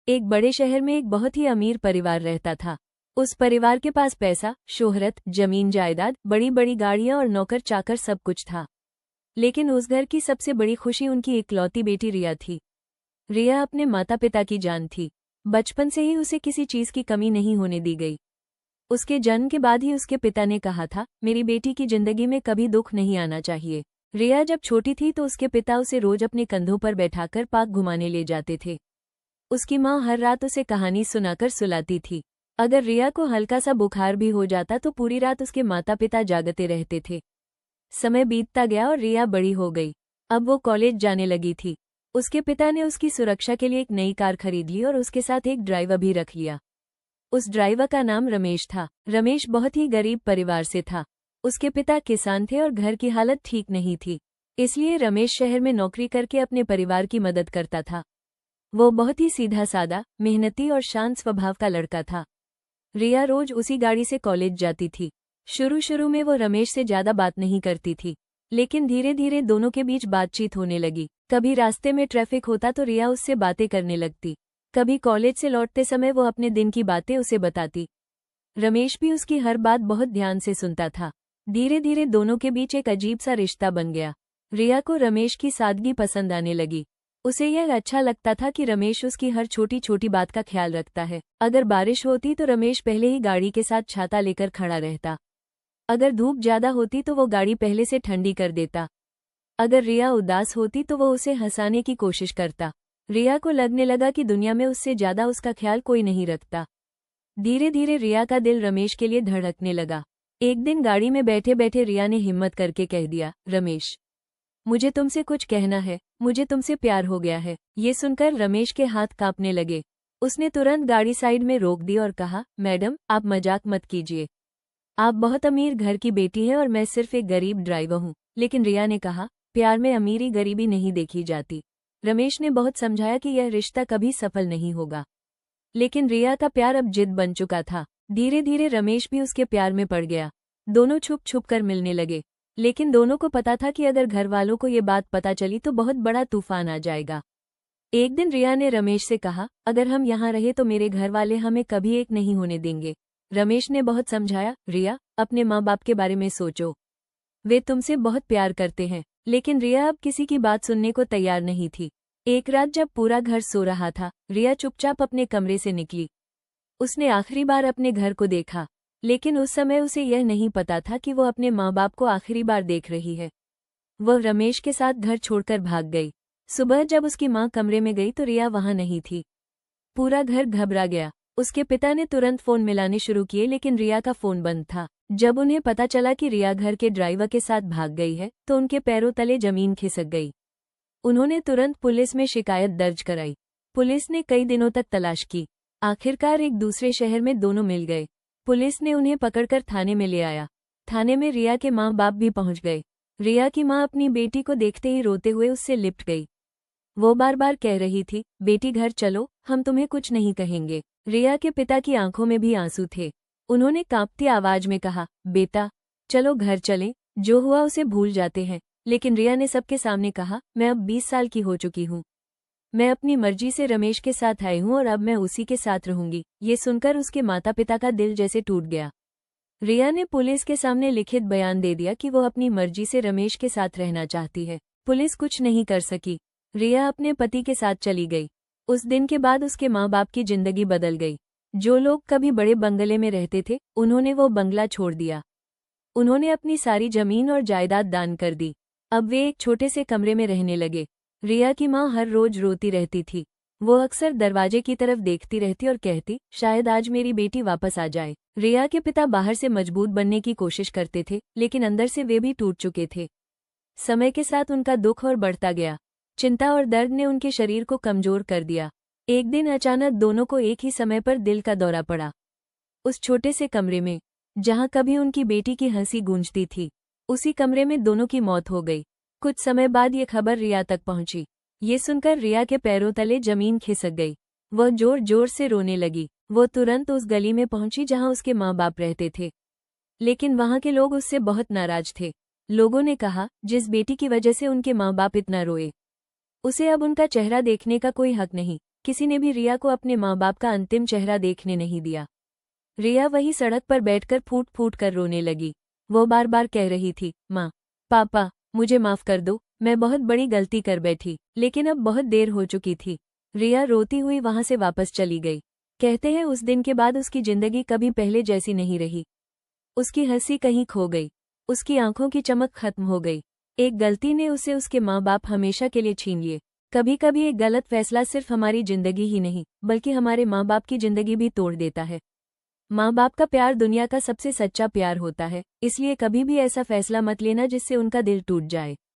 एक बड़े शहर में एक बहुत ही अमीर परिवार रहता था। उस परिवार के पास पैसा, शोहरत, जमीन जायदाद, बड़ी बड़ी गाड़ियां और नौकर चाकर सब कुछ था। लेकिन उस घर की सबसे बड़ी खुशी उनकी इकलौती बेटी रिया थी। रिया अपने माता पिता की जान थी। बचपन से ही उसे किसी चीज की कमी नहीं होने दी गई। उसके जन्म के बाद ही उसके पिता ने कहा था, मेरी बेटी की जिंदगी में कभी दुख नहीं आना चाहिए। रिया जब छोटी थी तो उसके पिता उसे रोज अपने कंधों पर बैठाकर पार्क घुमाने ले जाते थे। उसकी माँ हर रात उसे कहानी सुनाकर सुलाती थी। अगर रिया को हल्का सा बुखार भी हो जाता तो पूरी रात उसके माता पिता जागते रहते थे। समय बीतता गया और रिया बड़ी हो गई। अब वो कॉलेज जाने लगी थी। उसके पिता ने उसकी सुरक्षा के लिए एक नई कार खरीद ली और उसके साथ एक ड्राइवर भी रख लिया। उस ड्राइवर का नाम रमेश था। रमेश बहुत ही गरीब परिवार से था। उसके पिता किसान थे और घर की हालत ठीक नहीं थी। इसलिए रमेश शहर में नौकरी करके अपने परिवार की मदद करता था। वो बहुत ही सीधा सादा, मेहनती और शांत स्वभाव का लड़का था। रिया रोज उसी गाड़ी से कॉलेज जाती थी। शुरू शुरू में वो रमेश से ज्यादा बात नहीं करती थी, लेकिन धीरे धीरे दोनों के बीच बातचीत होने लगी। कभी रास्ते में ट्रैफिक होता तो रिया उससे बातें करने लगती। कभी कॉलेज से लौटते समय वो अपने दिन की बातें उसे बताती। रमेश भी उसकी हर बात बहुत ध्यान से सुनता था। धीरे धीरे दोनों के बीच एक अजीब सा रिश्ता बन गया। रिया को रमेश की सादगी पसंद आने लगी। उसे यह अच्छा लगता था कि रमेश उसकी हर छोटी छोटी बात का ख्याल रखता है। अगर बारिश होती तो रमेश पहले ही गाड़ी के साथ छाता लेकर खड़ा रहता। अगर धूप ज्यादा होती तो वो गाड़ी पहले से ठंडी कर देता। अगर रिया उदास होती तो वो उसे हंसाने की कोशिश करता। रिया को लगने लगा कि दुनिया में उससे ज्यादा उसका ख्याल कोई नहीं रखता। धीरे धीरे रिया का दिल रमेश के लिए धड़कने लगा। एक दिन गाड़ी में बैठे बैठे रिया ने हिम्मत करके कह दिया, रमेश, मुझे तुमसे कुछ कहना है, मुझे तुमसे प्यार हो गया है। ये सुनकर रमेश के हाथ कांपने लगे। उसने तुरंत गाड़ी साइड में रोक दी और कहा, मैडम, आप मजाक मत कीजिए। आप बहुत अमीर घर की बेटी हैं और मैं सिर्फ एक गरीब ड्राइवर हूँ। लेकिन रिया ने कहा, प्यार में अमीरी गरीबी नहीं देखी जाती। रमेश ने बहुत समझाया कि यह रिश्ता कभी सफल नहीं होगा, लेकिन रिया का प्यार अब जिद बन चुका था। धीरे धीरे रमेश भी उसके प्यार में पड़ गया। दोनों छुप छुप कर मिलने लगे, लेकिन दोनों को पता था कि अगर घर वालों को ये बात पता चली तो बहुत बड़ा तूफान आ जाएगा। एक दिन रिया ने रमेश से कहा, अगर हम यहाँ रहे तो मेरे घर वाले हमें कभी एक नहीं होने देंगे। रमेश ने बहुत समझाया, रिया, अपने माँ बाप के बारे में सोचो, वे तुमसे बहुत प्यार करते हैं। लेकिन रिया अब किसी की बात सुनने को तैयार नहीं थी। एक रात जब पूरा घर सो रहा था, रिया चुपचाप अपने कमरे से निकली। उसने आखिरी बार अपने घर को देखा, लेकिन उस समय उसे यह नहीं पता था कि वो अपने माँ बाप को आखिरी बार देख रही है। वह रमेश के साथ घर छोड़कर भाग गई। सुबह जब उसकी माँ कमरे में गई तो रिया वहां नहीं थी। पूरा घर घबरा गया। उसके पिता ने तुरंत फोन मिलाने शुरू किए, लेकिन रिया का फोन बंद था। जब उन्हें पता चला कि रिया घर के ड्राइवर के साथ भाग गई है तो उनके पैरों तले जमीन खिसक गई। उन्होंने तुरंत पुलिस में शिकायत दर्ज कराई। पुलिस ने कई दिनों तक तलाश की। आखिरकार एक दूसरे शहर में दोनों मिल गए। पुलिस ने उन्हें पकड़कर थाने में ले आया। थाने में रिया के माँ बाप भी पहुंच गए। रिया की माँ अपनी बेटी को देखते ही रोते हुए उससे लिपट गई। वो बार बार कह रही थी, बेटी घर चलो, हम तुम्हें कुछ नहीं कहेंगे। रिया के पिता की आंखों में भी आंसू थे। उन्होंने कांपती आवाज में कहा, बेटा, चलो घर चलें, जो हुआ उसे भूल जाते हैं। लेकिन रिया ने सबके सामने कहा, मैं अब 20 साल की हो चुकी हूँ। मैं अपनी मर्जी से रमेश के साथ आई हूँ और अब मैं उसी के साथ रहूंगी। ये सुनकर उसके माता पिता का दिल जैसे टूट गया। रिया ने पुलिस के सामने लिखित बयान दे दिया कि वो अपनी मर्जी से रमेश के साथ रहना चाहती है। पुलिस कुछ नहीं कर सकी। रिया अपने पति के साथ चली गई। उस दिन के बाद उसके माँ बाप की जिंदगी बदल गई। जो लोग कभी बड़े बंगले में रहते थे, उन्होंने वो बंगला छोड़ दिया। उन्होंने अपनी सारी जमीन और जायदाद दान कर दी। अब वे एक छोटे से कमरे में रहने लगे। रिया की माँ हर रोज रोती रहती थी। वो अक्सर दरवाजे की तरफ देखती रहती और कहती, शायद आज मेरी बेटी वापस आ जाए। रिया के पिता बाहर से मजबूत बनने की कोशिश करते थे, लेकिन अंदर से वे भी टूट चुके थे। समय के साथ उनका दुख और बढ़ता गया। चिंता और दर्द ने उनके शरीर को कमजोर कर दिया। एक दिन अचानक दोनों को एक ही समय पर दिल का दौरा पड़ा। उस छोटे से कमरे में, जहां कभी उनकी बेटी की हंसी गूंजती थी, उसी कमरे में दोनों की मौत हो गई। कुछ समय बाद ये खबर रिया तक पहुंची। ये सुनकर रिया के पैरों तले जमीन खिसक गई। वह जोर जोर से रोने लगी। वो तुरंत उस गली में पहुंची जहां उसके माँ बाप रहते थे, लेकिन वहां के लोग उससे बहुत नाराज थे। लोगों ने कहा, जिस बेटी की वजह से उनके माँ बाप इतना रोए, उसे अब उनका चेहरा देखने का कोई हक नहीं। किसी ने भी रिया को अपने माँ बाप का अंतिम चेहरा देखने नहीं दिया। रिया वही सड़क पर बैठकर फूट फूट कर रोने लगी। वो बार बार कह रही थी, माँ, पापा, मुझे माफ कर दो, मैं बहुत बड़ी गलती कर बैठी, लेकिन अब बहुत देर हो चुकी थी। रिया रोती हुई वहां से वापस चली गई। कहते हैं उस दिन के बाद उसकी जिंदगी कभी पहले जैसी नहीं रही। उसकी हंसी कहीं खो गई, उसकी आंखों की चमक खत्म हो गई। एक गलती ने उसे उसके माँ बाप हमेशा के लिए छीन लिए। कभी कभी एक गलत फैसला सिर्फ हमारी जिंदगी ही नहीं, बल्कि हमारे माँ बाप की जिंदगी भी तोड़ देता है। माँ बाप का प्यार दुनिया का सबसे सच्चा प्यार होता है, इसलिए कभी भी ऐसा फैसला मत लेना जिससे उनका दिल टूट जाए।